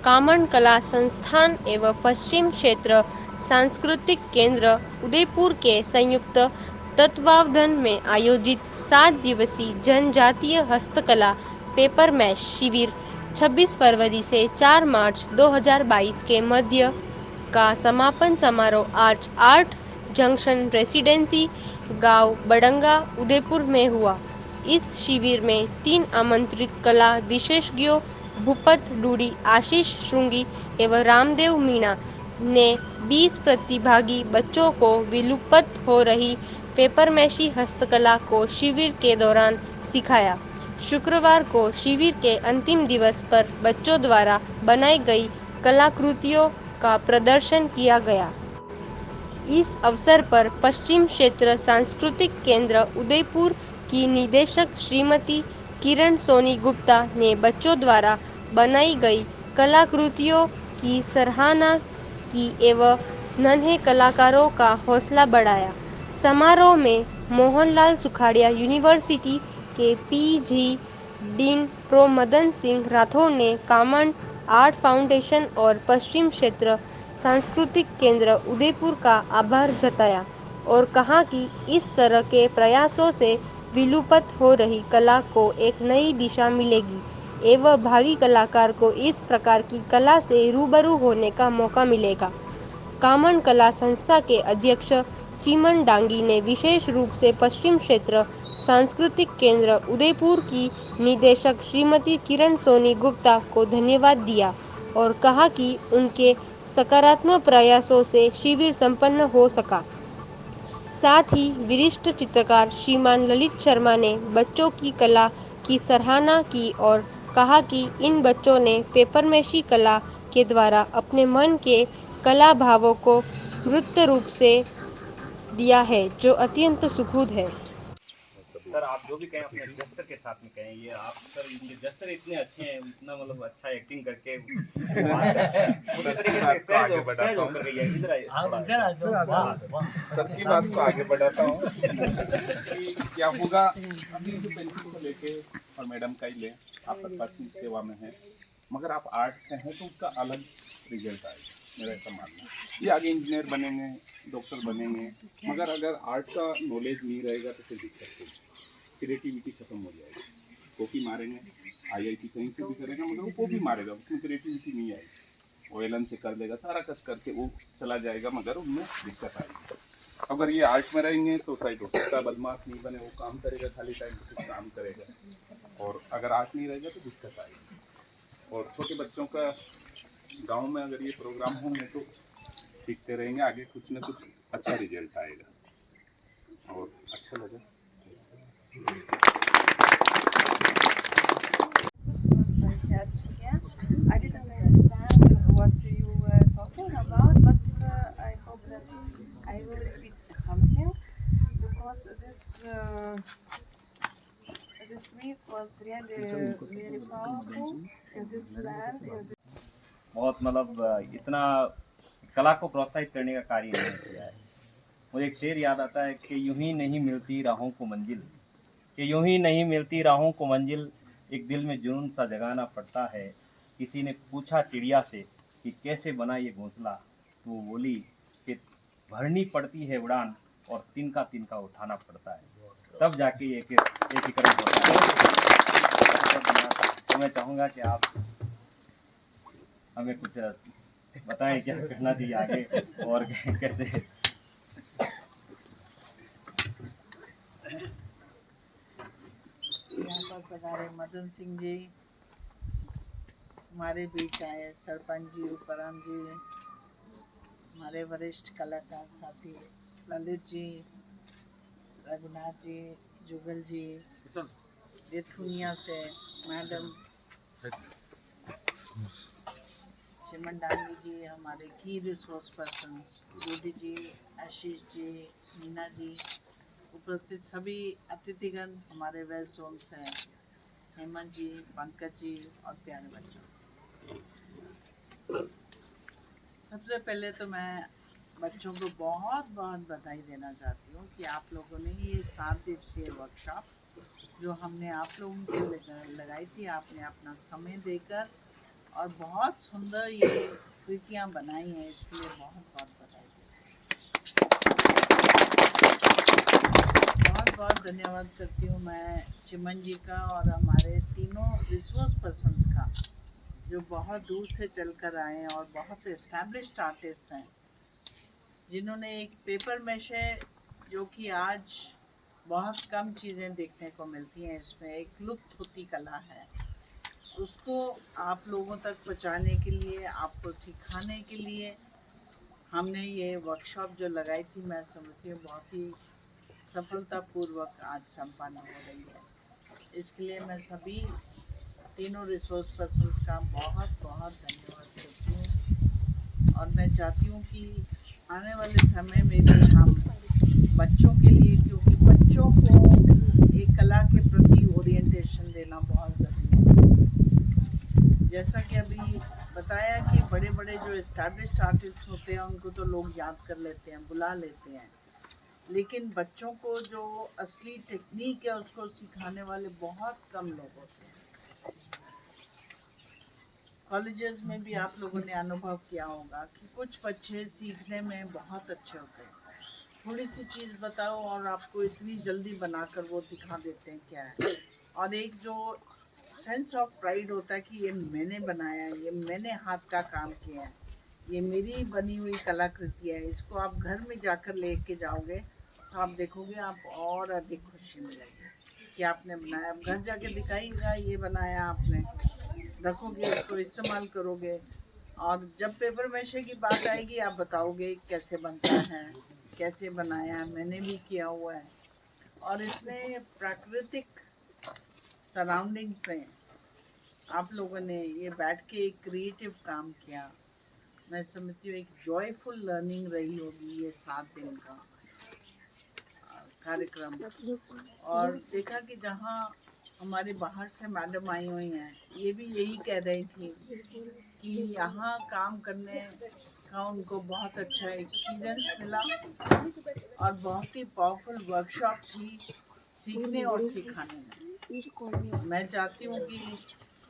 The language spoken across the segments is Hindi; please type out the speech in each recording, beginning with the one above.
कामन कला संस्थान एवं पश्चिम क्षेत्र सांस्कृतिक केंद्र उदयपुर के संयुक्त तत्वावधान में आयोजित 7 दिवसीय जनजातीय हस्तकला पेपर मैच शिविर 26 फरवरी से 4 मार्च 2022 के मध्य का समापन समारोह आज 8 जंक्शन रेसिडेंसी गांव बडंगा उदयपुर में हुआ। इस शिविर में 3 आमंत्रित कला विशेषज्ञों भूपत डूडी, आशीष श्रृंगी एवं रामदेव मीणा ने 20 प्रतिभागी बच्चों को विलुप्त हो रही पेपरमेशी हस्तकला को शिविर के दौरान सिखाया। शुक्रवार को शिविर के अंतिम दिवस पर बच्चों द्वारा बनाई गई कलाकृतियों का प्रदर्शन किया गया। इस अवसर पर पश्चिम क्षेत्र सांस्कृतिक केंद्र उदयपुर की निदेशक श्रीमती किरण सोनी गुप्ता ने बच्चों द्वारा बनाई गई कलाकृतियों की सराहना की एवं नन्हे कलाकारों का हौसला बढ़ाया। समारोह में मोहनलाल सुखाड़िया यूनिवर्सिटी के PG dean prof Madan Singh Rathore ने कामन आर्ट फाउंडेशन और पश्चिम क्षेत्र सांस्कृतिक केंद्र उदयपुर का आभार जताया और कहा कि इस तरह के प्रयासों से विलुप्त हो रही कला को एक नई दिशा मिलेगी एवं भावी कलाकार को इस प्रकार की कला से रूबरू होने का मौका मिलेगा। कामन कला संस्था के अध्यक्ष चिमन डांगी ने विशेष रूप से पश्चिम क्षेत्र सांस्कृतिक केंद्र उदयपुर की निदेशक श्रीमती किरण सोनी गुप्ता को धन्यवाद दिया और कहा कि उनके सकारात्मक प्रयासों से शिविर संपन्न हो सका। साथ ही वरिष्ठ चित्रकार श्रीमान ललित शर्मा ने बच्चों की कला की सराहना की और कहा कि इन बच्चों ने पेपरमेशी कला के द्वारा अपने मन के कला भावों को मूर्त रूप से दिया है जो अत्यंत सुखद है। सर आप जो भी कहें अपने जस्टर के साथ में कहें। ये आप सर इनके जस्टर इतने अच्छे हैं, इतना मतलब अच्छा एक्टिंग करके पूरी तरीके से सहज होकर गई है। इधर सबकी बात को आगे बढ़ाता हूँ कि क्या होगा। अभी जो पेंटिंग को लेके और मैडम का ही ले, आप प्रशासनिक सेवा में हैं, मगर आप आर्ट से हैं तो उसका अलग रिजल्ट आएगा। मेरा ऐसा मानना है। ये आगे इंजीनियर बनेंगे, डॉक्टर बनेंगे, मगर अगर आर्ट का नॉलेज नहीं रहेगा तो फिर दिक्कत होगी, क्रिएटिविटी खत्म हो जाएगी। कॉपी मारेंगे, आईआईटी कहीं से भी करेगा मगर वो कॉपी मारेगा, उसमें क्रिएटिविटी नहीं आएगी। वो एलन से कर देगा, सारा कस करके वो चला जाएगा मगर उनमें दिक्कत आएगी। अगर ये आर्ट में रहेंगे तो साइड हो सकता है बदमाश नहीं बने, वो काम करेगा, खाली टाइम में कुछ काम करेगा। और अगर आर्ट नहीं रहेगा तो दिक्कत आएगी। और छोटे बच्चों का गांव में अगर ये प्रोग्राम होंगे तो सीखते रहेंगे, आगे कुछ ना कुछ अच्छा रिजल्ट आएगा और अच्छा लगा। I didn't understand what you were talking about, but I hope that I will repeat something because this week was really very powerful in this land. बहुत मतलब इतना कला को प्रोत्साहित करने का कार्य इन्होंने किया है। मुझे एक शेर याद आता है कि यूं ही नहीं मिलती राहों को मंजिल, कि यूं ही नहीं मिलती राहों को मंजिल, एक दिल में जुनून सा जगाना पड़ता है। किसी ने पूछा चिड़िया से कि कैसे बना ये घोंसला, तो वो बोली कि भरनी पड़ती है उड़ान और तिनका तिनका उठाना पड़ता है, तब जाके ये एकीकरण होता है। तो मैं चाहूँगा कि आप हमें कुछ बताएं क्या करना चाहिए आगे और कैसे। यहाँ पर पधारे मदन सिंह जी हमारे बीच आए, सरपंच जी, उपराम जी, हमारे वरिष्ठ कलाकार साथी ललित जी, रघुनाथ जी, जुगल जी, जेथुनिया से मैडम चिमन डांगी जी, हमारे की रिसोर्स पर्सन्स रूडी जी, आशीष जी, मीना जी, उपस्थित सभी अतिथिगण, हमारे वेस्ट जोन से हेमंत जी, पंकज जी और प्यारे बच्चों। सबसे पहले तो मैं बच्चों को बहुत बहुत बधाई देना चाहती हूँ कि आप लोगों ने ये 7 दिवसीय वर्कशॉप जो हमने आप लोगों के लिए लगाई थी, आपने अपना समय देकर और बहुत सुंदर ये कृतियाँ बनाई हैं, इसके लिए बहुत बहुत बधाई। बहुत बहुत धन्यवाद करती हूँ मैं चिमन जी का और हमारे तीनों रिसोर्स पर्सन्स का, जो बहुत दूर से चलकर आए हैं और बहुत एस्टैब्लिश्ड आर्टिस्ट हैं, जिन्होंने एक पेपर मैशे, जो कि आज बहुत कम चीज़ें देखने को मिलती हैं, इसमें एक लुप्त होती कला है, उसको आप लोगों तक पहुंचाने के लिए, आपको सिखाने के लिए हमने ये वर्कशॉप जो लगाई थी, मैं समझती हूँ बहुत ही सफलतापूर्वक आज संपन्न हो रही है। इसके लिए मैं सभी तीनों रिसोर्स पर्सन्स का बहुत बहुत धन्यवाद करती हूँ और मैं चाहती हूँ कि आने वाले समय में भी हम बच्चों के लिए, क्योंकि बच्चों को एक कला के प्रति ओरिएंटेशन देना बहुत ज़रूरी है। जैसा कि अभी बताया कि बड़े बड़े जो एस्टैब्लिश्ड आर्टिस्ट होते हैं उनको तो लोग याद कर लेते हैं, बुला लेते हैं, लेकिन बच्चों को जो असली टेक्निक है उसको सिखाने वाले बहुत कम लोग होते हैं। कॉलेजेस में भी आप लोगों ने अनुभव किया होगा कि कुछ बच्चे सीखने में बहुत अच्छे होते हैं, थोड़ी सी चीज़ बताओ और आपको इतनी जल्दी बनाकर वो दिखा देते हैं क्या है, और एक जो सेंस ऑफ प्राइड होता है कि ये मैंने बनाया है, ये मैंने हाथ का काम किया है, ये मेरी बनी हुई कलाकृति है, इसको आप घर में जाकर लेके जाओगे तो आप देखोगे आप और अधिक खुशी मिलेगी कि आपने बनाया। अब घर जाके दिखाइएगा ये बनाया आपने, रखोगे, उसको इस्तेमाल करोगे, और जब पेपर मैशे की बात आएगी आप बताओगे कैसे बनता है, कैसे बनाया, मैंने भी किया हुआ है। और इतने प्राकृतिक सराउंडिंग्स में आप लोगों ने ये बैठ के एक क्रिएटिव काम किया, मैं समझती हूँ एक जॉयफुल लर्निंग रही होगी ये 7 दिन का कार्यक्रम। और देखा कि जहाँ हमारे बाहर से मैडम आई हुई हैं, ये भी यही कह रही थी कि यहाँ काम करने का उनको बहुत अच्छा एक्सपीरियंस मिला और बहुत ही पावरफुल वर्कशॉप थी सीखने और सिखाने में। मैं चाहती हूँ कि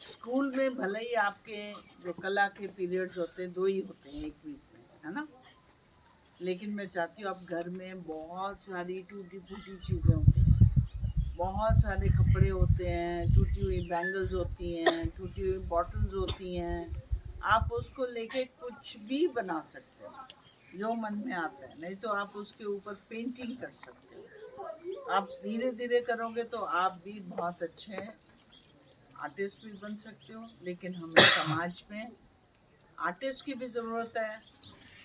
स्कूल में भले ही आपके जो कला के पीरियड्स होते हैं 2 ही होते हैं एक वीक में, है ना, लेकिन मैं चाहती हूँ अब घर में बहुत सारी टूटी फूटी चीज़ें होती हैं, बहुत सारे कपड़े होते हैं, टूटी हुई बैंगल्स होती हैं, टूटी हुई बॉटल्स होती हैं, आप उसको लेके कुछ भी बना सकते हो जो मन में आता है, नहीं तो आप उसके ऊपर पेंटिंग कर सकते हो। आप धीरे धीरे करोगे तो आप भी बहुत अच्छे आर्टिस्ट भी बन सकते हो। लेकिन हमें समाज में आर्टिस्ट की भी ज़रूरत है,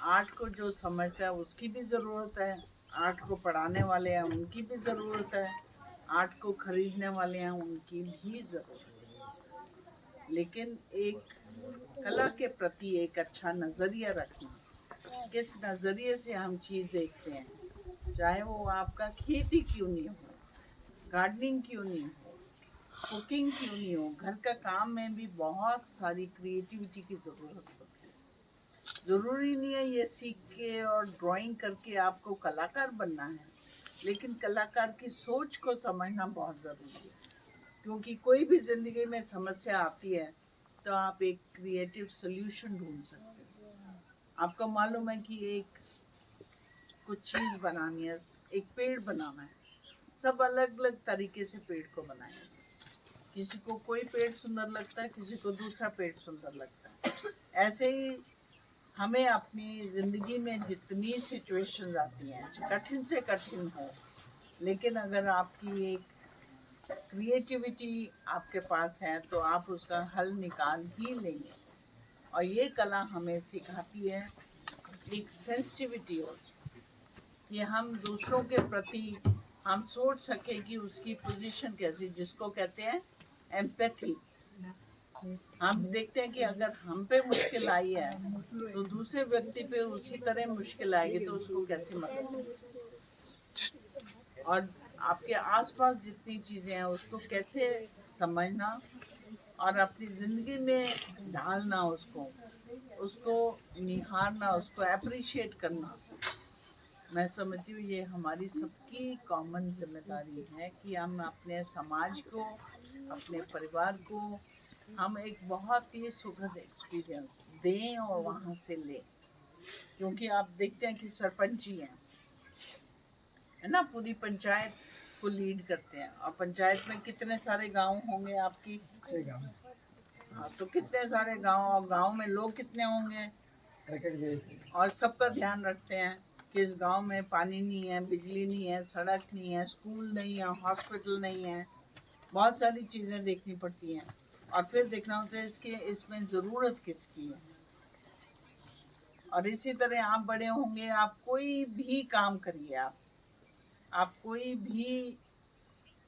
आर्ट को जो समझता है उसकी भी ज़रूरत है, आर्ट को पढ़ाने वाले हैं उनकी भी ज़रूरत है, आर्ट को खरीदने वाले हैं उनकी भी ज़रूरत है। लेकिन एक कला के प्रति एक अच्छा नज़रिया रखना, किस नज़रिए से हम चीज़ देखते हैं, चाहे वो आपका खेती क्यों नहीं हो, गार्डनिंग क्यों नहीं हो, कुकिंग क्यों नहीं हो, घर का काम में भी बहुत सारी क्रिएटिविटी की ज़रूरत होती है। ज़रूरी नहीं है ये सीख के और ड्राइंग करके आपको कलाकार बनना है, लेकिन कलाकार की सोच को समझना बहुत ज़रूरी है, क्योंकि कोई भी ज़िंदगी में समस्या आती है तो आप एक क्रिएटिव सोल्यूशन ढूंढ सकते हो। आपको मालूम है कि एक कुछ चीज़ बनानी है, एक पेड़ बनाना है, सब अलग अलग तरीके से पेड़ को बनाएंगे, किसी को कोई पेड़ सुंदर लगता है, किसी को दूसरा पेड़ सुंदर लगता है। ऐसे ही हमें अपनी ज़िंदगी में जितनी सिचुएशंस आती हैं, कठिन से कठिन हो, लेकिन अगर आपकी एक क्रिएटिविटी आपके पास है तो आप उसका हल निकाल ही लेंगे। और ये कला हमें सिखाती है एक सेंसिटिविटी हो, कि हम दूसरों के प्रति हम सोच सके कि उसकी पोजीशन कैसी, जिसको कहते हैं एम्पैथी। हम देखते हैं कि अगर हम पे मुश्किल आई है तो दूसरे व्यक्ति पे उसी तरह मुश्किल आएगी तो उसको कैसे मदद, और आपके आसपास जितनी चीज़ें हैं उसको कैसे समझना और अपनी ज़िंदगी में ढालना, उसको निहारना, उसको अप्रिशिएट करना। मैं समझती हूँ ये हमारी सबकी कॉमन जिम्मेदारी है कि हम अपने समाज को, अपने परिवार को हम एक बहुत ही सुखद एक्सपीरियंस दें और वहाँ से लें, क्योंकि आप देखते हैं कि सरपंच जी हैं, है ना, पूरी पंचायत को लीड करते हैं, और पंचायत में कितने सारे गांव होंगे आपकी? हाँ, तो कितने सारे गांव, और गांव में लोग कितने होंगे, और सबका ध्यान रखते हैं कि इस गांव में पानी नहीं है, बिजली नहीं है, सड़क नहीं है, स्कूल नहीं है, हॉस्पिटल नहीं है, बहुत सारी चीज़ें देखनी पड़ती हैं, और फिर देखना होता है इसके इसमें ज़रूरत किसकी है। और इसी तरह आप बड़े होंगे, आप कोई भी काम करिए, आप कोई भी,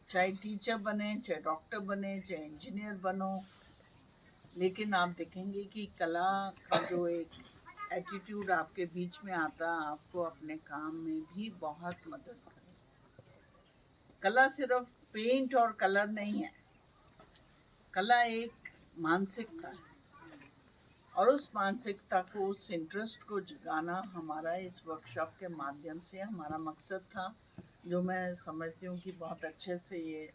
चाहे टीचर बने, चाहे डॉक्टर बने, चाहे इंजीनियर बनो, लेकिन आप देखेंगे कि कला का जो एक एटीट्यूड आपके बीच में आता, आपको अपने काम में भी बहुत मदद करे। कला सिर्फ पेंट और कलर नहीं है, कला एक मानसिकता है, और उस मानसिकता को, उस इंटरेस्ट को जगाना हमारा इस वर्कशॉप के माध्यम से हमारा मकसद था, जो मैं समझती हूँ कि बहुत अच्छे से ये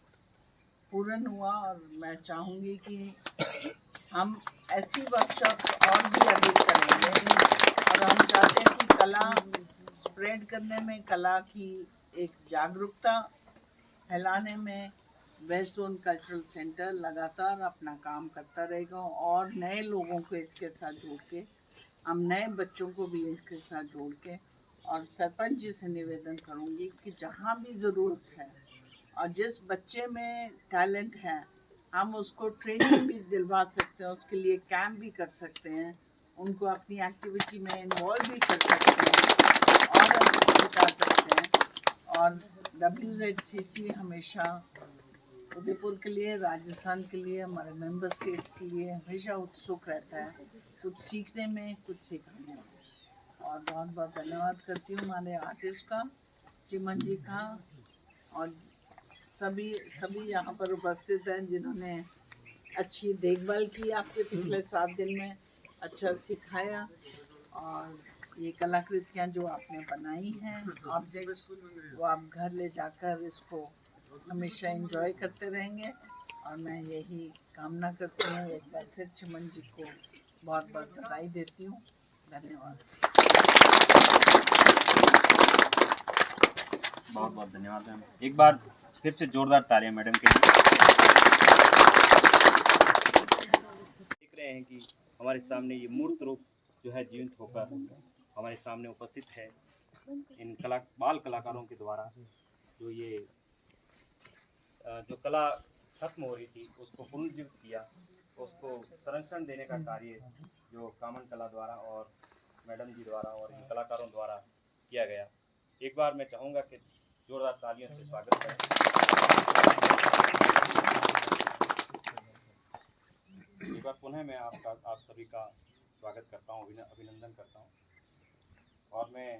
पूर्ण हुआ। और मैं चाहूँगी कि हम ऐसी वर्कशॉप और भी अधिक करेंगे, और हम चाहते हैं कि कला स्प्रेड करने में, कला की एक जागरूकता फैलाने में वेस्ट जोन कल्चरल सेंटर लगातार अपना काम करता रहेगा, और नए लोगों को इसके साथ जोड़ के, हम नए बच्चों को भी इसके साथ जोड़ के, और सरपंच जी से निवेदन करूँगी कि जहाँ भी ज़रूरत है और जिस बच्चे में टैलेंट है, हम उसको ट्रेनिंग भी दिलवा सकते हैं, उसके लिए कैंप भी कर सकते हैं, उनको अपनी एक्टिविटी में इन्वॉल्व भी कर सकते हैं और अधिक सिखा सकते हैं। और WZCC हमेशा उदयपुर के लिए, राजस्थान के लिए, हमारे मेंबर स्टेट्स के लिए हमेशा उत्सुक रहता है, कुछ सीखने में, कुछ सिखाने में। और बहुत बहुत धन्यवाद करती हूँ हमारे आर्टिस्ट का, चिमन जी का, और सभी यहाँ पर उपस्थित हैं जिन्होंने अच्छी देखभाल की आपके पिछले 7 दिन में, अच्छा सिखाया, और ये कलाकृतियाँ जो आपने बनाई हैं, ऑब्जेक्ट्स, वो आप घर ले जाकर इसको हमेशा एंजॉय करते रहेंगे। और मैं यही कामना करती हूँ, एक बार फिर चिमन जी को बहुत बहुत बधाई देती हूँ। धन्यवाद। बहुत बहुत धन्यवाद मैम, एक बार फिर से जोरदार तालियां मैडम के लिए। देख रहे हैं कि हमारे सामने ये मूर्त रूप जो है जीवित होकर हमारे सामने उपस्थित है, इन बाल कलाकारों के द्वारा जो ये जो कला खत्म हो रही थी उसको पुनर्जीवित किया, उसको संरक्षण देने का कार्य जो कामन कला द्वारा और मैडम जी द्वारा और इन कलाकारों द्वारा किया गया। एक बार मैं चाहूँगा कि जोरदार तालियों से स्वागत करें। एक बार पुनः मैं आप सभी का स्वागत करता हूँ, अभिनंदन करता हूँ। और मैं